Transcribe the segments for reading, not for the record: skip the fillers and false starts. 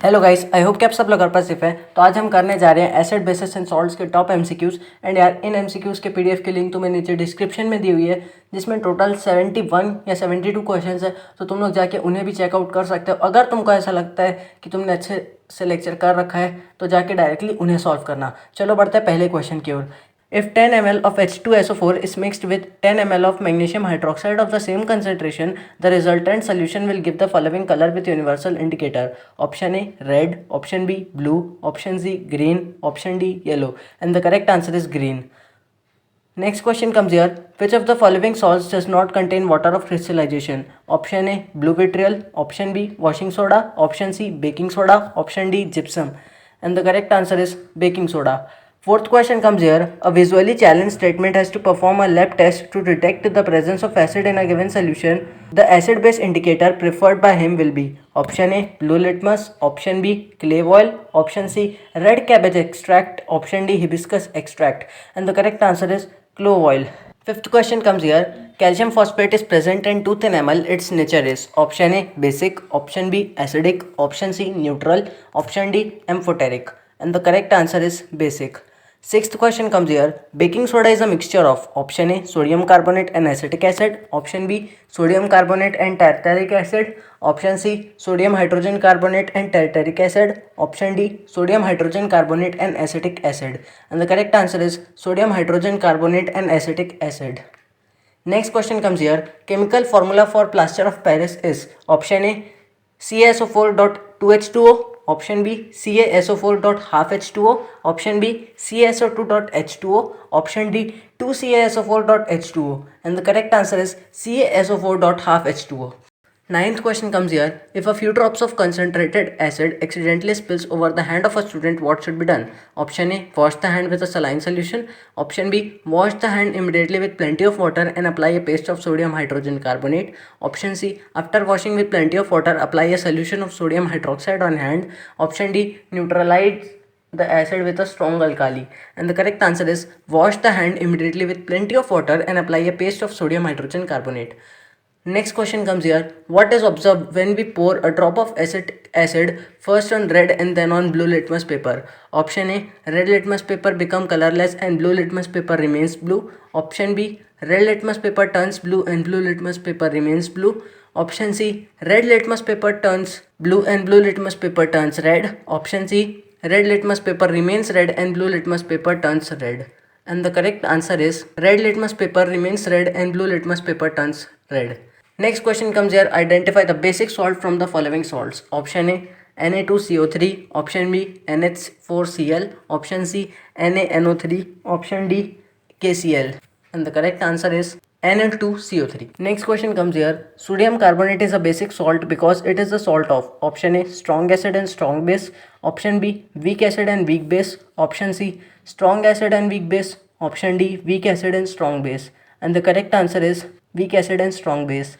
Hello guys, I hope कि आप सब लोग घर पर सेफ हैं। तो आज हम करने जा रहे हैं एसिड बेसिस एंड सॉल्ट्स के टॉप एमसीक्यूज। एंड यार, इन एमसीक्यूज के पीडीएफ की लिंक तुम्हें नीचे डिस्क्रिप्शन में दी हुई है, जिसमें टोटल 71 या 72 क्वेश्चंस है। तो तुम लोग जाके उन्हें भी चेकआउट कर सकते हो। अगर तुमको ऐसा लगता है कि तुमने अच्छे से लेक्चर कर रखा है तो जाके डायरेक्टली उन्हें सॉल्व करना। चलो बढ़ते हैं पहले क्वेश्चन की ओर। If 10 ml of H2SO4 is mixed with 10 ml of magnesium hydroxide of the same concentration, the resultant solution will give the following color with universal indicator. Option A red, option B blue, option C green, option D yellow. And the correct answer is green. Next question comes here. Which of the following salts does not contain water of crystallization? Option A blue vitriol, option B washing soda, option C baking soda, option D gypsum. And the correct answer is baking soda. Fourth question comes here. A visually challenged statement has to perform a lab test to detect the presence of acid in a given solution. The acid base indicator preferred by him will be option A blue litmus, option B clay oil, option C red cabbage extract, option D hibiscus extract. And the correct answer is clove oil. Fifth question comes here. Calcium phosphate is present in tooth enamel. Its nature is option A basic, option B acidic, option C neutral, option D amphoteric. And the correct answer is basic. Sixth question comes here. Baking soda is a mixture of option A sodium carbonate and acetic acid, option B sodium carbonate and tartaric acid, option C sodium hydrogen carbonate and tartaric acid, option D sodium hydrogen carbonate and acetic acid. And the correct answer is sodium hydrogen carbonate and acetic acid. Next question comes here. Chemical formula for plaster of Paris is option A CaSO4.2H2O, option B CaSO4.half H2O, option B CaSO2.H2O, option D 2CaSO4.H2O. And the correct answer is CaSO4.half H2O. Ninth question comes here. If a few drops of concentrated acid accidentally spills over the hand of a student, what should be done? Option A wash the hand with a saline solution. Option B wash the hand immediately with plenty of water and apply a paste of sodium hydrogen carbonate. Option C after washing with plenty of water, apply a solution of sodium hydroxide on hand. Option D neutralize the acid with a strong alkali. And the correct answer is wash the hand immediately with plenty of water and apply a paste of sodium hydrogen carbonate. Next question comes here. What is observed when we pour a drop of acid first on red and then on blue litmus paper? Option A red litmus paper become colorless and blue litmus paper remains blue. Option B red litmus paper turns blue and blue litmus paper remains blue. Option C red litmus paper turns blue and blue litmus paper turns red. Option C red litmus paper remains red and blue litmus paper turns red. And the correct answer is red litmus paper remains red and blue litmus paper turns red. Next question comes here. Identify the basic salt from the following salts. Option A Na2CO3, option B NH4Cl, option C NaNO3, option D KCl. And the correct answer is Na2CO3. Next question comes here. Sodium carbonate is a basic salt because it is the salt of option A strong acid and strong base, option B weak acid and weak base, option C strong acid and weak base, option D weak acid and strong base. And the correct answer is weak acid and strong base.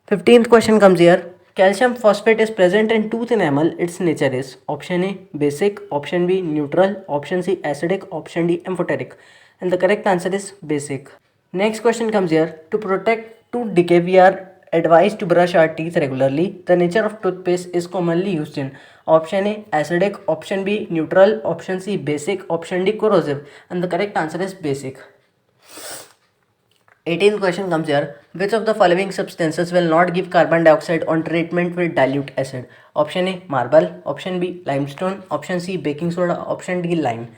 15th question comes here. Calcium phosphate is present in tooth enamel. Its nature is option A basic, option B neutral, option C acidic, option D amphoteric. And the correct answer is basic. Next question comes here. To protect tooth decay, we are advised to brush our teeth regularly. The nature of toothpaste is commonly used in option A acidic, option B neutral, option C basic, option D corrosive. And the correct answer is basic. 18th question comes here. Which of the following substances will not give carbon dioxide on treatment with dilute acid? Option A marble, option B limestone, option C baking soda, option D lime.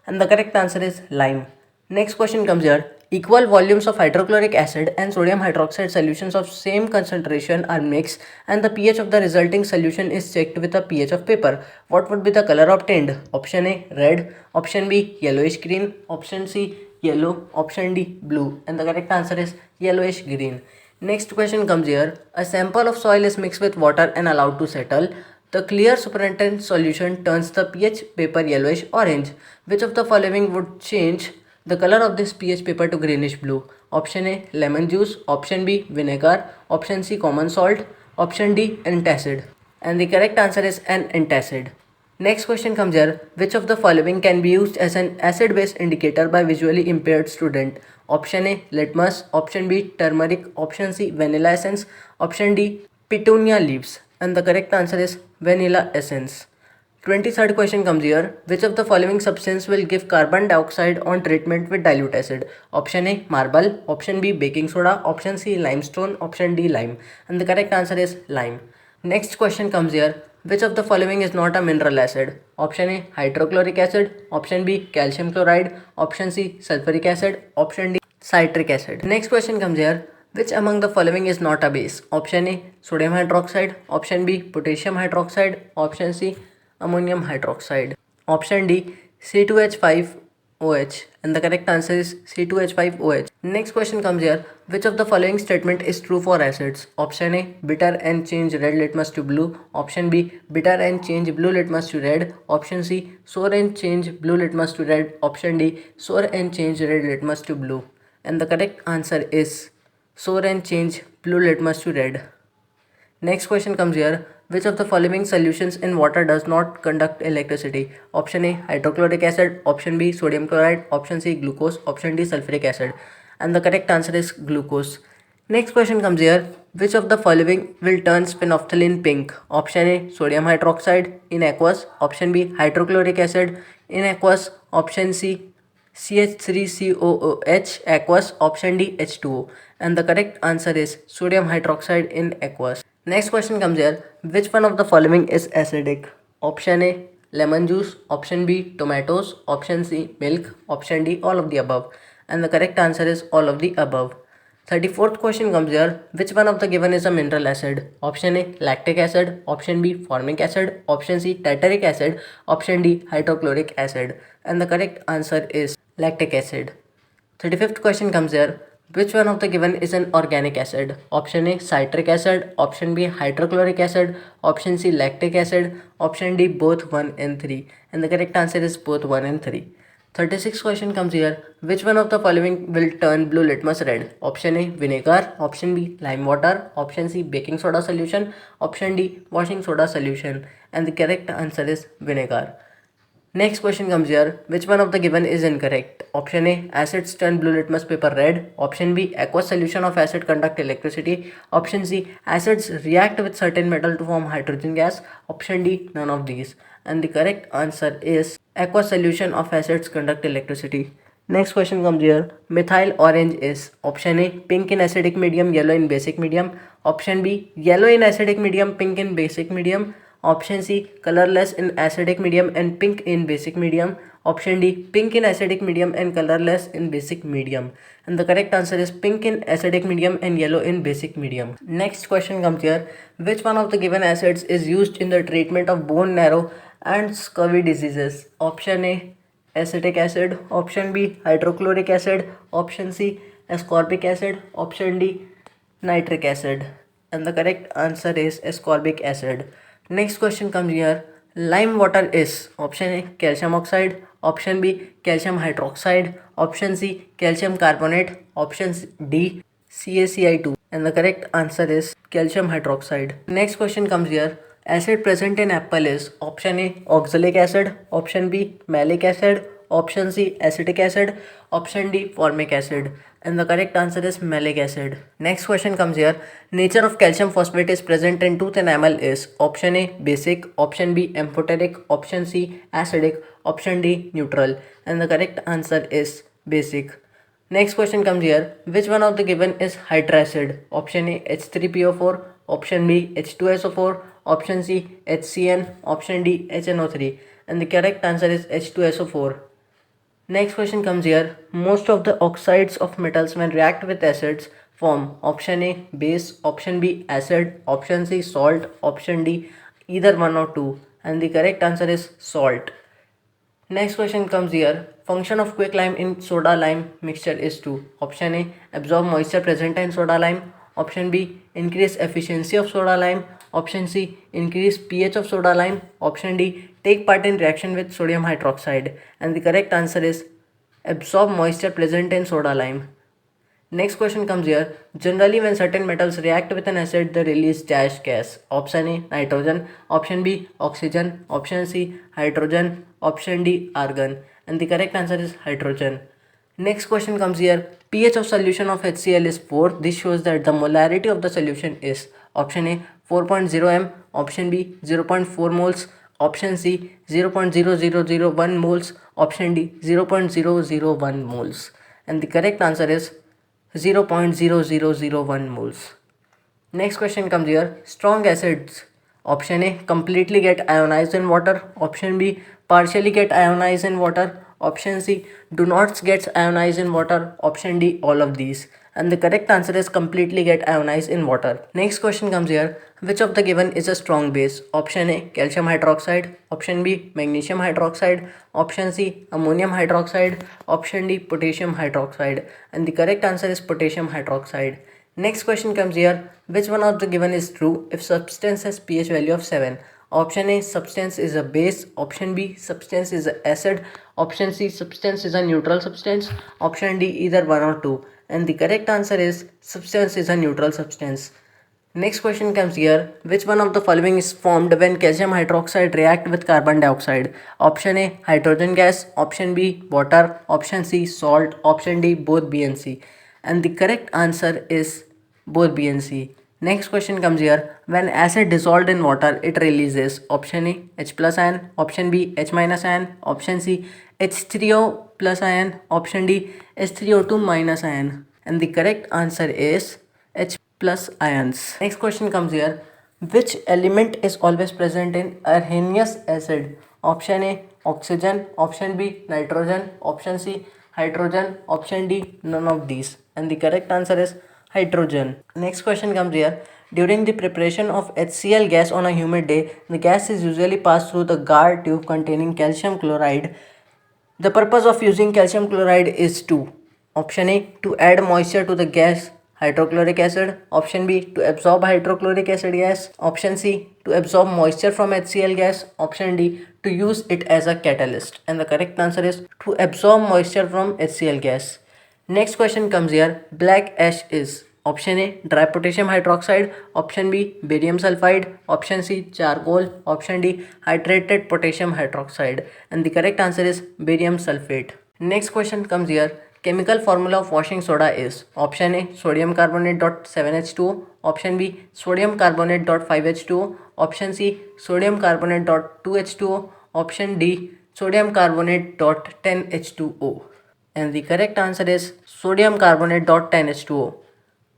And the correct answer is lime. Next question comes here. Equal volumes of hydrochloric acid and sodium hydroxide solutions of same concentration are mixed and the pH of the resulting solution is checked with a pH of paper. What would be the color obtained? Option A red, option B yellowish green, option C yellow, option D blue. And the correct answer is yellowish green. Next question comes here. A sample of soil is mixed with water and allowed to settle. The clear supernatant solution turns the pH paper yellowish orange. Which of the following would change the color of this pH paper to greenish blue? Option A lemon juice, option B vinegar, option C common salt, option D antacid. And the correct answer is an antacid. Next question comes here. Which of the following can be used as an acid-base indicator by visually impaired student? Option A litmus, option B turmeric, option C vanilla essence, option D petunia leaves. And the correct answer is vanilla essence. 23rd question comes here. Which of the following substance will give carbon dioxide on treatment with dilute acid? Option A, marble. Option B, baking soda. Option C, limestone. Option D, lime. And the correct answer is lime. Next question comes here. Which of the following is not a mineral acid? Option A, hydrochloric acid. Option B, calcium chloride. Option C, sulfuric acid. Option D, citric acid. Next question comes here. Which among the following is not a base? Option A, sodium hydroxide. Option B, potassium hydroxide. Option C, ammonium hydroxide. Option D, C2H5OH. And the correct answer is C2H5OH. Next question comes here. Which of the following statement is true for acids? Option A, bitter and change red litmus to blue. Option B, bitter and change blue litmus to red. Option C, sour and change blue litmus to red. Option D, sour and change red litmus to blue. And the correct answer is sour and change blue litmus to red. Next question comes here. Which of the following solutions in water does not conduct electricity? Option A, hydrochloric acid. Option B, sodium chloride. Option C, glucose. Option D, sulfuric acid. And the correct answer is glucose. Next question comes here. Which of the following will turn phenolphthalein pink? Option A, sodium hydroxide in aqueous. Option B, hydrochloric acid in aqueous. Option C, CH3COOH aqueous. Option D, H2O. And the correct answer is sodium hydroxide in aqueous. Next question comes here. Which one of the following is acidic? Option A, lemon juice. Option B, tomatoes. Option C, milk. Option D, all of the above. And the correct answer is all of the above. 34th question comes here. Which one of the given is a mineral acid? Option A, lactic acid. Option B, formic acid. Option C, tartaric acid. Option D, hydrochloric acid. And the correct answer is lactic acid. 35th question comes here. Which one of the given is an organic acid? Option A, citric acid. Option B, hydrochloric acid. Option C, lactic acid. Option D, both 1 and 3. And the correct answer is both 1 and 3. 36th question comes here. Which one of the following will turn blue litmus red? Option A, vinegar. Option B, lime water. Option C, baking soda solution. Option D, washing soda solution. And the correct answer is vinegar. Next question comes here. Which one of the given is incorrect? Option A, acids turn blue litmus paper red. Option B, aqueous solution of acid conduct electricity. Option C, acids react with certain metal to form hydrogen gas. Option D, none of these. And the correct answer is aqueous solution of acids conduct electricity. Next question comes here. Methyl orange is option A, pink in acidic medium, yellow in basic medium. Option B, yellow in acidic medium, pink in basic medium. Option C, colorless in acidic medium and pink in basic medium. Option D, pink in acidic medium and colorless in basic medium. And the correct answer is pink in acidic medium and yellow in basic medium. Next question comes here. Which one of the given acids is used in the treatment of bone marrow and scurvy diseases? Option A, acetic acid. Option B, hydrochloric acid. Option C, ascorbic acid. Option D, nitric acid. And the correct answer is ascorbic acid. Next question comes here. Lime water is option A, calcium oxide. Option B, calcium hydroxide. Option C, calcium carbonate. Option D, CaCl2. And the correct answer is calcium hydroxide. Next question comes here. Acid present in apple is option A, oxalic acid. Option B, malic acid. Option C, acetic acid. Option D, formic acid. And the correct answer is malic acid. Next question comes here. Nature of calcium phosphate is present in tooth enamel is option A, basic. Option B, amphoteric. Option C, acidic. Option D, neutral. And the correct answer is basic. Next question comes here. Which one of the given is hydracid? Option A, H3PO4. Option B, H2SO4. Option C, HCN. Option D, HNO3. And the correct answer is H2SO4. Next question comes here. Most of the oxides of metals when react with acids form option A, base. Option B, acid. Option C, salt. Option D, either one or two. And the correct answer is salt. Next question comes here. Function of quicklime in soda lime mixture is to option A, absorb moisture present in soda lime. Option B, increase efficiency of soda lime. Option C, increase pH of soda lime. Option D, take part in reaction with sodium hydroxide. And the correct answer is absorb moisture present in soda lime. Next question comes here. Generally, when certain metals react with an acid, they release dash gas. Option A, nitrogen. Option B, oxygen. Option C, hydrogen. Option D, argon. And the correct answer is hydrogen. Next question comes here. pH of solution of HCl is 4. This shows that the molarity of the solution is option A, 4.0 m. Option B, 0.4 moles. option C 0.0001 moles, option D 0.001 moles, and the correct answer is 0.0001 moles. Next question comes here. Strong acids. Option A completely get ionized in water. Option B partially get ionized in water. Option C do not get ionized in water. Option D all of these. And the correct answer is completely get ionized in water. Next question comes here. Which of the given is a strong base? Option A calcium hydroxide. Option B magnesium hydroxide. Option C ammonium hydroxide. Option D potassium hydroxide. And the correct answer is potassium hydroxide. Next question comes here. Which one of the given is true if substance has pH value of 7? Option A substance is a base. Option B substance is an acid. Option C substance is a neutral substance. Option D either one or two. And the correct answer is substance is a neutral substance. Next question comes here. Which one of the following is formed when calcium hydroxide react with carbon dioxide? Option A hydrogen gas. Option B water. Option C salt. Option D both B and C. And the correct answer is both B and C. Next question comes here. When acid dissolved in water, it releases option A H plus ion, option B H minus ion, option C H3O plus ion, option D H3O2 minus ion. And the correct answer is H plus ions. Next question comes here. Which element is always present in Arrhenius acid? Option A oxygen, option B nitrogen, option C hydrogen, option D none of these. And the correct answer is hydrogen. Next question comes here. During the preparation of HCl gas on a humid day, the gas is usually passed through the GAR tube containing calcium chloride. The purpose of using calcium chloride is to option A to add moisture to the gas hydrochloric acid, option B to absorb hydrochloric acid gas, option C to absorb moisture from HCl gas, option D to use it as a catalyst. And the correct answer is to absorb moisture from HCl gas. Next question comes here. Black ash is option A dry potassium hydroxide, option B barium sulfide, option C charcoal, option D hydrated potassium hydroxide. And the correct answer is barium sulfate. Next question comes here. Chemical formula of washing soda is option A sodium carbonate dot 7H2O, option B sodium carbonate dot 5H2O, option C sodium carbonate dot 2H2O, option D sodium carbonate dot 10H2O. And the correct answer is sodium carbonate dot 10H2O.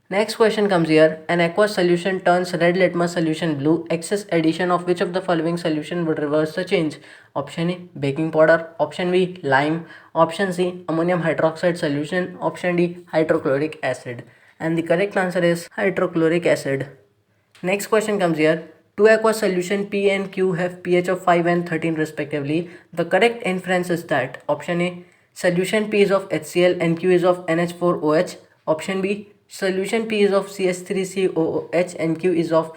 Next question comes here. An aqueous solution turns red litmus solution blue. Excess addition of which of the following solution would reverse the change? Option A baking powder, option B lime, option C ammonium hydroxide solution, option D hydrochloric acid. And the correct answer is hydrochloric acid. Next question comes here. Two aqueous solution P and Q have pH of 5 and 13 respectively. The correct inference is that option A solution P is of HCl and Q is of NH4OH. Option B solution P is of CH3COOH and Q is of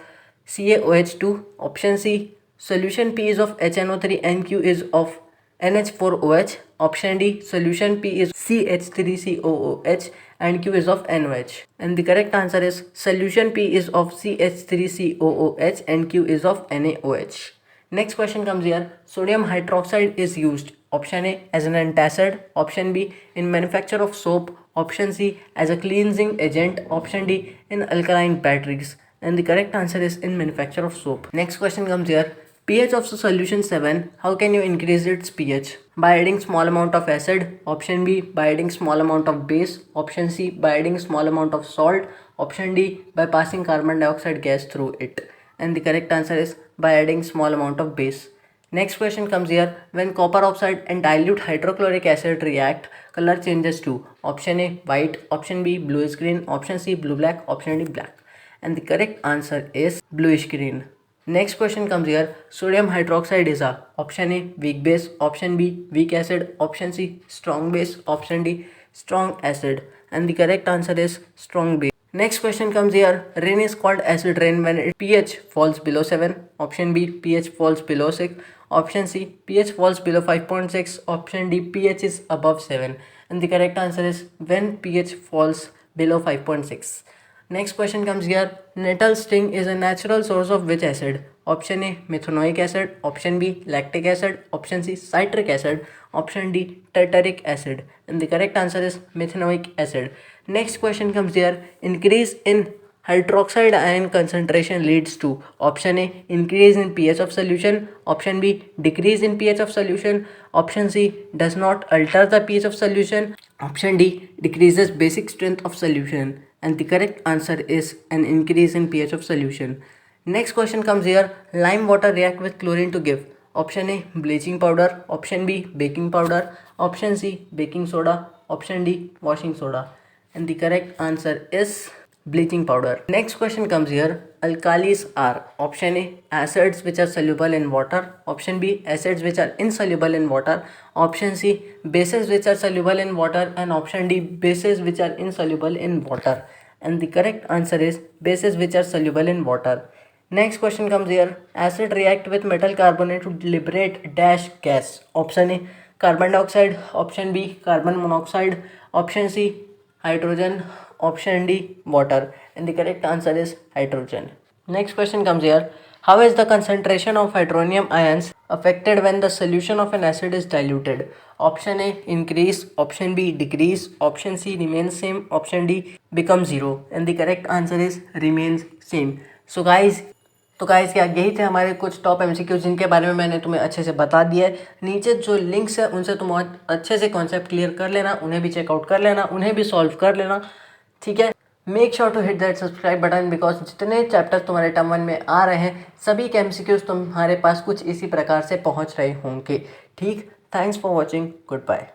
CaOH2. Option C solution P is of HNO3 and Q is of NH4OH. Option D solution P is CH3COOH and Q is of NOH. And the correct answer is solution P is of CH3COOH and Q is of NaOH. Next question comes here. Sodium hydroxide is used option A as an antacid, option B in manufacture of soap, option C as a cleansing agent, option D in alkaline batteries. And the correct answer is in manufacture of soap. Next question comes here. pH of the solution 7. How can you increase its pH? By adding small amount of acid, option B by adding small amount of base, option C by adding small amount of salt, option D by passing carbon dioxide gas through it. And the correct answer is by adding small amount of base. Next question comes here. When copper oxide and dilute hydrochloric acid react, color changes to option A white, option B bluish green, option C blue black, option D black. And the correct answer is bluish green. Next question comes here. Sodium hydroxide is a option A weak base, option B weak acid, option C strong base, option D strong acid. And the correct answer is strong base. Next question comes here. Rain is called acid rain when its pH falls below 7. Option B pH falls below 6. Option C pH falls below 5.6. Option D pH is above 7. And the correct answer is when pH falls below 5.6. Next question comes here. Nettle sting is a natural source of which acid? Option A methanoic acid, option B lactic acid, option C citric acid, option D tartaric acid. And the correct answer is methanoic acid. Next question comes here. Increase in hydroxide ion concentration leads to? Option A, increase in pH of solution. Option B, decrease in pH of solution. Option C, does not alter the pH of solution. Option D, decreases basic strength of solution. And the correct answer is an increase in pH of solution. Next question comes here. Lime water react with chlorine to give. Option A, bleaching powder. Option B, baking powder. Option C, baking soda. Option D, washing soda. And the correct answer is bleaching powder. Next question comes here. Alkalis are: option A, acids which are soluble in water. Option B, acids which are insoluble in water. Option C, bases which are soluble in water. And option D, bases which are insoluble in water. And the correct answer is bases which are soluble in water. Next question comes here. Acid react with metal carbonate to liberate dash gas. Option A, carbon dioxide. Option B, carbon monoxide. Option C, hydrogen. Option D, water. And the correct answer is hydrogen. Next question comes here. How is the concentration of hydronium ions affected when the solution of an acid is diluted? Option A, increase. Option B, decrease. Option C, remains same. Option D, become zero. And the correct answer is remains same. So guys, क्या यही थे हमारे कुछ top MCQs जिनके बारे में मैंने तुम्हें अच्छे से बता दिया है। नीचे जो लिंक्स है उनसे तुम अच्छे से कॉन्सेप्ट क्लियर कर लेना, उन्हें भी चेकआउट कर लेना, उन्हें भी सॉल्व कर लेना, ठीक है। Make sure to hit that subscribe button, because जितने चैप्टर्स तुम्हारे टर्म 1 में आ रहे हैं सभी के एमसीक्यूज तुम्हारे पास कुछ इसी प्रकार से पहुँच रहे होंगे, ठीक। Thanks for watching, good bye.